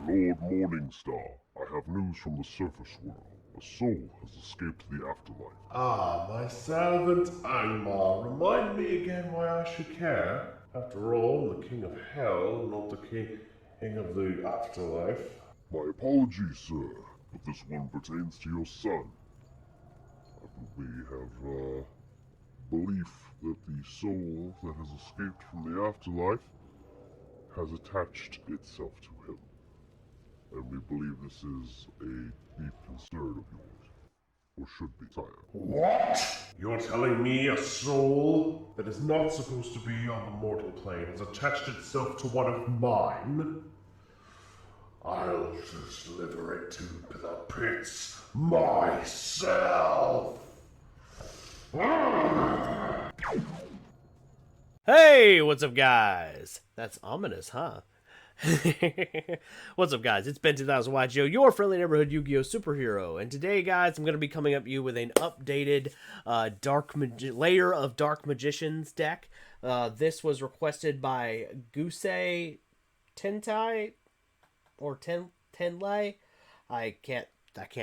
Lord Morningstar, I have news from the surface world. A soul has escaped the afterlife. Ah, my servant Angmar, remind me again why I should care. After all, I'm the king of hell, not the king of the afterlife. My apologies, sir, but this one pertains to your son. We have belief that the soul that has escaped from the afterlife has attached itself to him. And we believe this is a deep concern of yours, or should be, sire. What? You're telling me a soul that is not supposed to be on the mortal plane has attached itself to one of mine? I'll just deliver it to the pits myself. Hey, what's up, guys? That's ominous, huh? What's up, guys? It's Ben 2000 yugioh, your friendly neighborhood Yu-Gi-Oh superhero, and today, guys, I'm going to be coming up to you with an updated Lair of Dark Magicians deck. This was requested by Gusei Tentai or Tenlei. I can't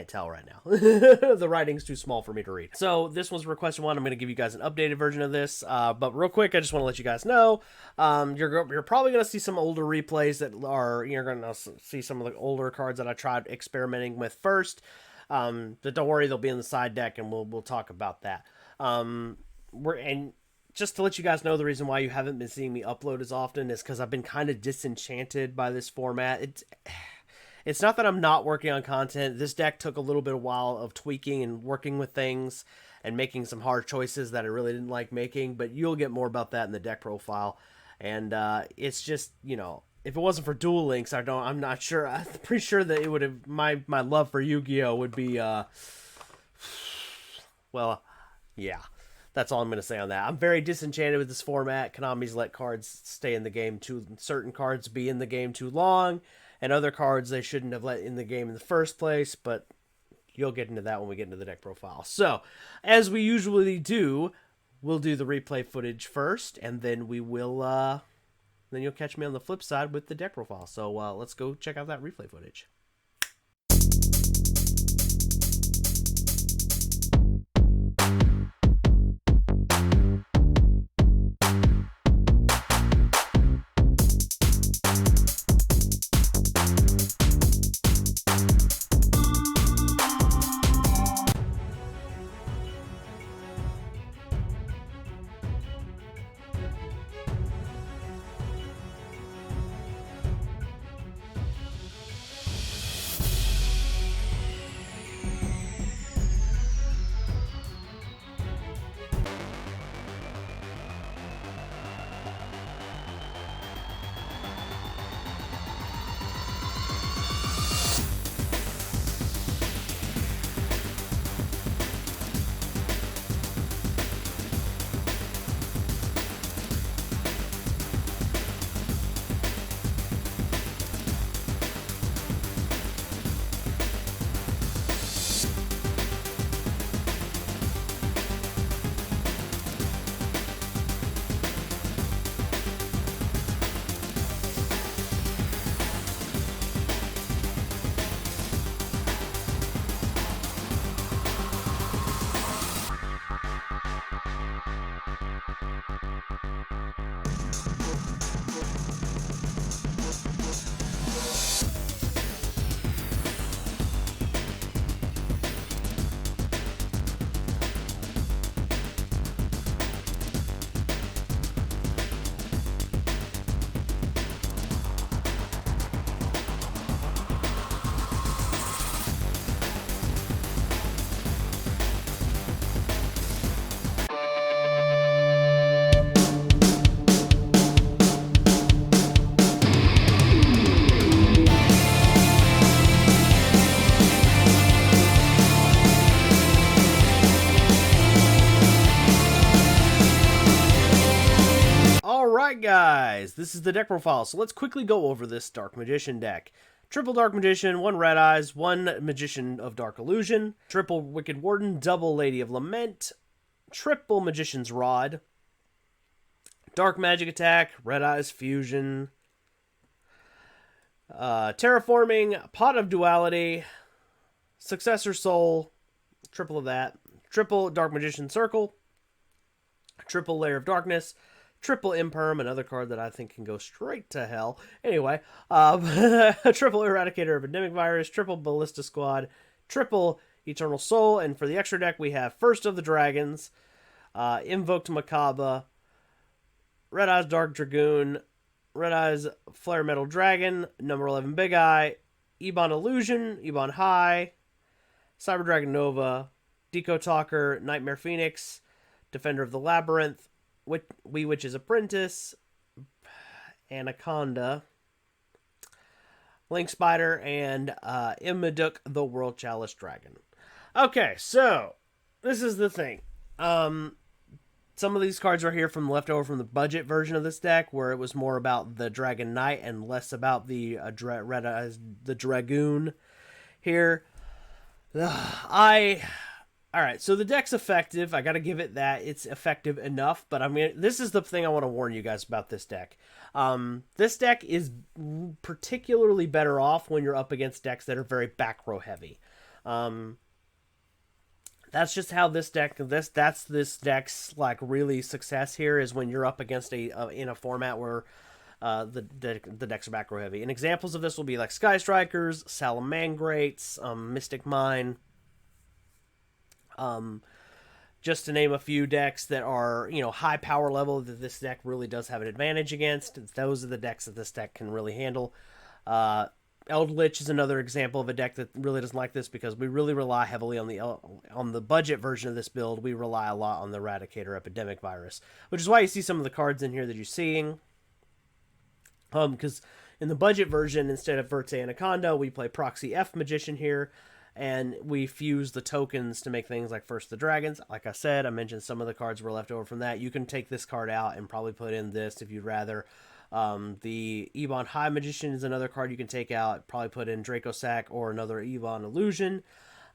tell right now. The writing's too small for me to read. So this was requested one. I'm going to give you guys an updated version of this. But real quick, I just want to let you guys know, you're probably going to see some older replays you're going to see some of the older cards that I tried experimenting with first. But don't worry, they'll be in the side deck, and we'll talk about that. And just to let you guys know, the reason why you haven't been seeing me upload as often is because I've been kind of disenchanted by this format. It's not that I'm not working on content. This deck took a little bit of while of tweaking and working with things and making some hard choices that I really didn't like making, but you'll get more about that in the deck profile. And it's just, if it wasn't for Duel Links, I'm not sure. I'm pretty sure that it would have, my love for Yu-Gi-Oh would be, well, yeah. That's all I'm going to say on that. I'm very disenchanted with this format. Konami's let cards stay in the game certain cards be in the game too long, and other cards they shouldn't have let in the game in the first place, but you'll get into that when we get into the deck profile. So, as we usually do, we'll do the replay footage first, and then then you'll catch me on the flip side with the deck profile. So, let's go check out that replay footage. Alright, guys, this is the deck profile, so let's quickly go over this Dark Magician deck. Triple Dark Magician, 1 Red Eyes, 1 Magician of Dark Illusion, triple Wicked Warden, double Lady of Lament, triple Magician's Rod, Dark Magic Attack, Red Eyes Fusion, Terraforming, Pot of Duality, Successor Soul, triple of that, triple Dark Magician Circle, triple Lair of Darkness, triple Imperm, another card that I think can go straight to hell. Anyway, triple Eradicator of Endemic Virus, triple Ballista Squad, triple Eternal Soul, and for the extra deck we have First of the Dragons, Invoked Macabre, Red Eyes Dark Dragoon, Red Eyes Flare Metal Dragon, number 11 Big Eye, Ebon Illusion, Ebon High, Cyber Dragon Nova, Deco Talker, Nightmare Phoenix, Defender of the Labyrinth, Wee Witch's Apprentice, Anaconda, Link Spider, and Immaduk the World Chalice Dragon. Okay, so this is the thing. Some of these cards are here from leftover from the budget version of this deck, where it was more about the Dragon Knight and less about the the Dragoon here. All right, so the deck's effective. I got to give it that. It's effective enough, but I mean, this is the thing I want to warn you guys about this deck. This deck is particularly better off when you're up against decks that are very back row heavy. That's just how this deck's like really success here is when you're up against in a format where the decks are back row heavy. And examples of this will be like Sky Strikers, Salamangrates, Mystic Mine. Just to name a few decks that are, high power level that this deck really does have an advantage against. Those are the decks that this deck can really handle. Eldritch is another example of a deck that really doesn't like this because we really rely heavily on the budget version of this build. We rely a lot on the Eradicator Epidemic Virus, which is why you see some of the cards in here that you're seeing. Because in the budget version, instead of Verte Anaconda, we play Proxy F Magician here. And we fuse the tokens to make things like First the Dragons. Like I said, I mentioned some of the cards were left over from that. You can take this card out and probably put in this if you'd rather. The Ebon High Magician is another card you can take out. Probably put in Draco Sack or another Ebon Illusion.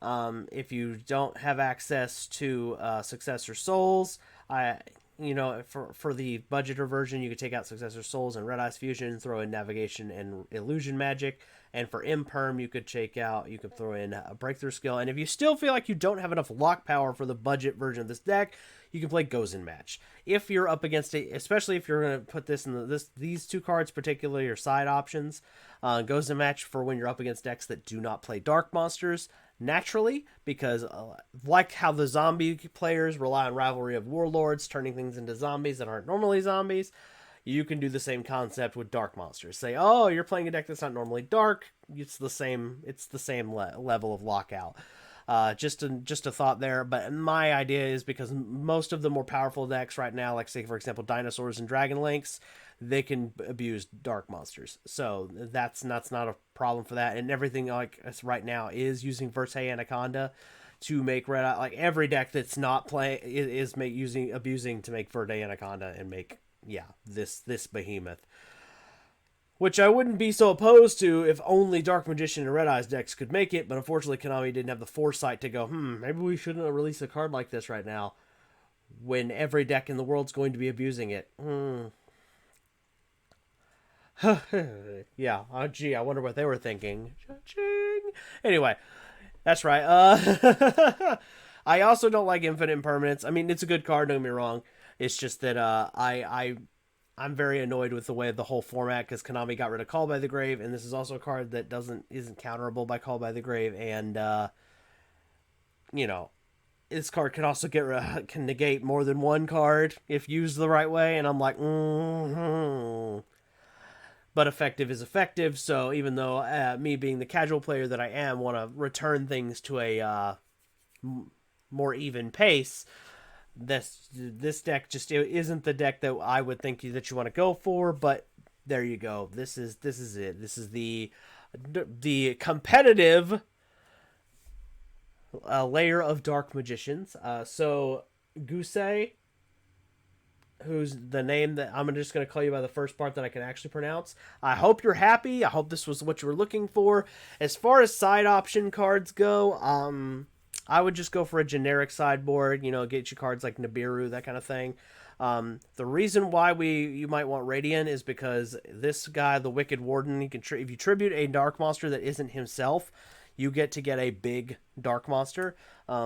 If you don't have access to Successor Souls, for the budgeter version, you could take out Successor Souls and Red Eyes Fusion, throw in Navigation and Illusion Magic. And for Imperm, you could throw in a Breakthrough Skill. And if you still feel like you don't have enough lock power for the budget version of this deck, you can play Gozen Match. If you're up against it, especially if you're going to put this in these two cards particularly are side options. Gozen Match for when you're up against decks that do not play dark monsters naturally, because like how the zombie players rely on Rivalry of Warlords, turning things into zombies that aren't normally zombies, you can do the same concept with dark monsters. Say, oh, you're playing a deck that's not normally dark. It's the same level of lockout. Just a thought there. But my idea is because most of the more powerful decks right now, like say for example Dinosaurs and Dragon Links, they can abuse dark monsters. So that's not a problem for that. And everything like right now is using Verte Anaconda to make red eye. Like every deck that's not playing is abusing to make Verte Anaconda and make this behemoth. Which I wouldn't be so opposed to if only Dark Magician and Red Eyes decks could make it, but unfortunately Konami didn't have the foresight to go, maybe we shouldn't release a card like this right now when every deck in the world's going to be abusing it. Yeah, gee, I wonder what they were thinking. Cha-ching. Anyway, that's right. I also don't like Infinite Impermanence. I mean, it's a good card, don't get me wrong. It's just that I'm very annoyed with the way of the whole format because Konami got rid of Call by the Grave, and this is also a card that isn't counterable by Call by the Grave, and this card can also can negate more than one card if used the right way, and I'm like, But effective is effective, so even though me being the casual player that I am, want to return things to a more even pace, this deck just isn't the deck that I would think that you want to go for. But there you go. This is it. This is the competitive layer of Dark Magicians. So Gusei, who's the name that I'm just going to call you by the first part that I can actually pronounce. I hope you're happy. I hope this was what you were looking for. As far as side option cards go, I would just go for a generic sideboard, get you cards like Nibiru, that kind of thing. The reason why you might want Radiant is because this guy, the Wicked Warden, if you tribute a dark monster that isn't himself, you get a big dark monster.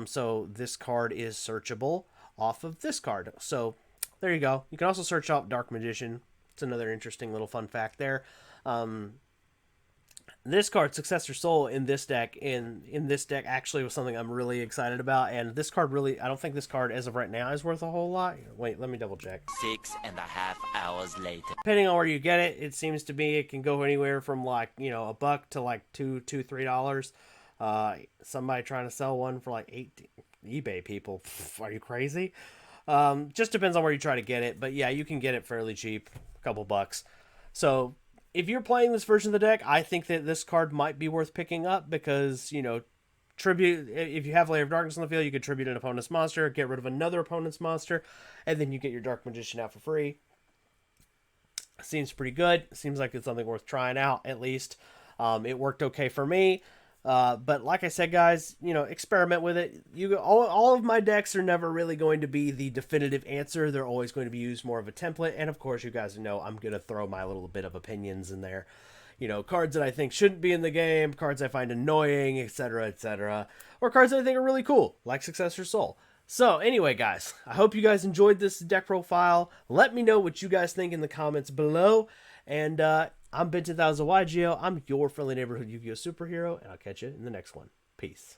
So this card is searchable off of this card. So there you go. You can also search off Dark Magician. It's another interesting little fun fact there. This card, Successor Soul, in this deck actually was something I'm really excited about. And this card I don't think this card as of right now is worth a whole lot. Wait, let me double check. 6.5 hours later. Depending on where you get it, it seems to be it can go anywhere from like, $1 to like $3. Somebody trying to sell one for like $8. eBay people, are you crazy? Just depends on where you try to get it, but yeah, you can get it fairly cheap, a couple bucks. So if you're playing this version of the deck, I think that this card might be worth picking up because, tribute, if you have Lair of Darkness on the field, you could tribute an opponent's monster, get rid of another opponent's monster, and then you get your Dark Magician out for free. Seems pretty good. Seems like it's something worth trying out, at least. It worked okay for me. But like I said, guys, experiment with it. All of my decks are never really going to be the definitive answer. They're always going to be used more of a template. And of course, you guys know I'm going to throw my little bit of opinions in there. Cards that I think shouldn't be in the game, cards I find annoying, etc., or cards that I think are really cool, like Successor Soul. So anyway, guys, I hope you guys enjoyed this deck profile. Let me know what you guys think in the comments below. And I'm Ben 10,000 YGO. I'm your friendly neighborhood Yu-Gi-Oh superhero, and I'll catch you in the next one. Peace.